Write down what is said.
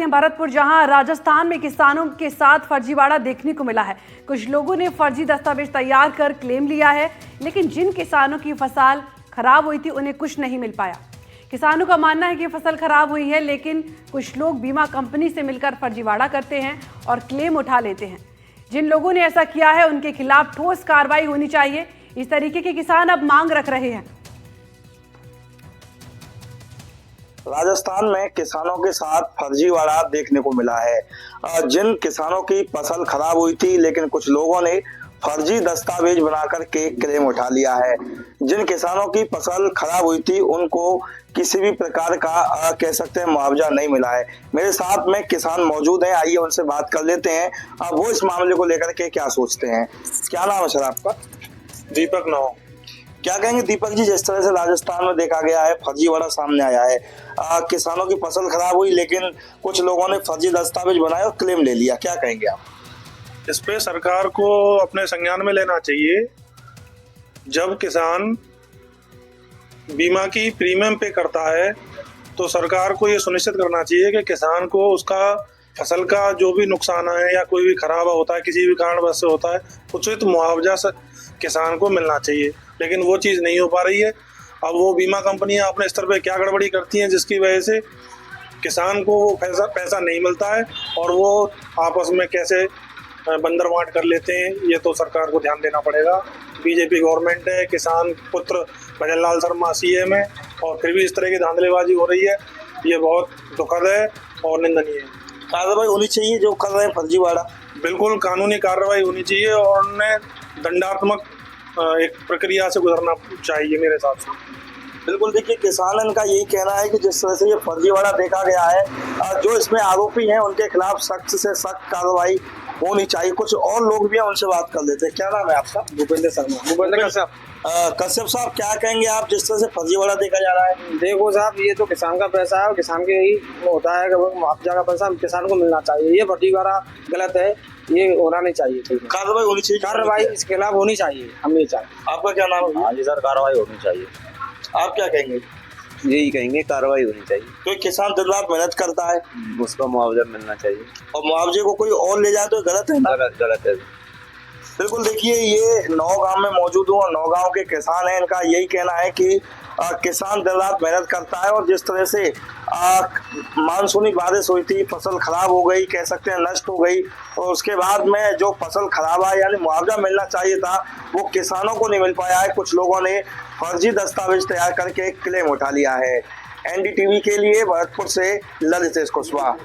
भरतपुर जहां राजस्थान में किसानों के साथ फर्जीवाड़ा देखने को मिला है। कुछ लोगों ने फर्जी दस्तावेज तैयार कर क्लेम लिया है, लेकिन जिन किसानों की फसल खराब हुई थी उन्हें कुछ नहीं मिल पाया। किसानों का मानना है कि फसल खराब हुई है, लेकिन कुछ लोग बीमा कंपनी से मिलकर फर्जीवाड़ा करते हैं और क्लेम उठा लेते हैं। जिन लोगों ने ऐसा किया है उनके खिलाफ ठोस कार्रवाई होनी चाहिए। इस तरीके के किसान अब मांग रख रहे हैं। राजस्थान में किसानों के साथ फर्जीवाड़ा देखने को मिला है। जिन किसानों की फसल खराब हुई थी, लेकिन कुछ लोगों ने फर्जी दस्तावेज बनाकर के क्लेम उठा लिया है। जिन किसानों की फसल खराब हुई थी उनको किसी भी प्रकार का कह सकते हैं मुआवजा नहीं मिला है। मेरे साथ में किसान मौजूद हैं, आइए उनसे बात कर लेते हैं। वो इस मामले को लेकर के क्या सोचते हैं। क्या नाम है सर आपका? दीपक नाव। क्या कहेंगे दीपक जी, जिस तरह से राजस्थान में देखा गया है फर्जीवाड़ा सामने आया है, किसानों की फसल खराब हुई लेकिन कुछ लोगों ने फर्जी दस्तावेज बनाए और क्लेम ले लिया, क्या कहेंगे आप? इस पे सरकार को अपने संज्ञान में लेना चाहिए। जब किसान बीमा की प्रीमियम पे करता है तो सरकार को ये सुनिश्चित करना चाहिए कि किसान को उसका फसल का जो भी नुकसान है या कोई भी खराबा होता है, किसी भी कारणवश से होता है, उचित मुआवजा किसान को मिलना चाहिए। लेकिन वो चीज़ नहीं हो पा रही है। अब वो बीमा कंपनियां अपने स्तर पे क्या गड़बड़ी करती हैं जिसकी वजह से किसान को वो पैसा नहीं मिलता है और वो आपस में कैसे बंदर बांट कर लेते हैं, ये तो सरकार को ध्यान देना पड़ेगा। बीजेपी गवर्नमेंट है, किसान पुत्र भजन लाल शर्मा सीएम है और फिर भी इस तरह की धांधलेबाजी हो रही है। ये बहुत दुखद है और निंदनीय है। कार्रवाई होनी चाहिए जो कर रहे हैं फर्जीवाड़ा। बिल्कुल कानूनी कार्रवाई होनी चाहिए और उन्हें दंडात्मक एक प्रक्रिया से गुजरना चाहिए मेरे हिसाब से। बिल्कुल, देखिए किसान का यही कहना है कि जिस तरह से ये फर्जीवाड़ा देखा गया है, जो इसमें आरोपी हैं उनके खिलाफ सख्त से सख्त कार्रवाई होनी चाहिए। कुछ और लोग भी हैं, उनसे बात कर लेते हैं। क्या नाम है आपका? भूपेंद्र शर्मा। भूपेंद्र कश्यप। कश्यप साहब, क्या कहेंगे आप जिस तरह से फर्जीवाड़ा देखा जा रहा है? देखो साहब, ये तो किसान का पैसा है और किसान के ही होता है कि वो मुआवजा का पैसा किसान को मिलना चाहिए। ये फर्जीवाड़ा गलत है, ये होना नहीं चाहिए। कार्रवाई होनी चाहिए। कार्रवाई इसके खिलाफ होनी चाहिए, हमें चाहिए। आपका क्या नाम है? हाँ जी सर, कार्रवाई होनी चाहिए। आप क्या कहेंगे? यही कहेंगे, कार्रवाई होनी चाहिए। कोई किसान दिन रात मेहनत करता है, उसका मुआवजा मिलना चाहिए और मुआवजे को कोई और ले जाए तो गलत है ना? गलत है। बिल्कुल, देखिए ये नौगांव में मौजूद हूँ और नौगांव के किसान हैं। इनका यही कहना है कि किसान दिन रात मेहनत करता है और जिस तरह से मानसूनी बारिश हुई थी, फसल खराब हो गई, कह सकते हैं नष्ट हो गई, और उसके बाद में जो फसल खराब है यानी मुआवजा मिलना चाहिए था वो किसानों को नहीं मिल पाया है। कुछ लोगों ने फर्जी दस्तावेज तैयार करके क्लेम उठा लिया है। एनडीटीवी के लिए भरतपुर से ललितेश कुशवाहा।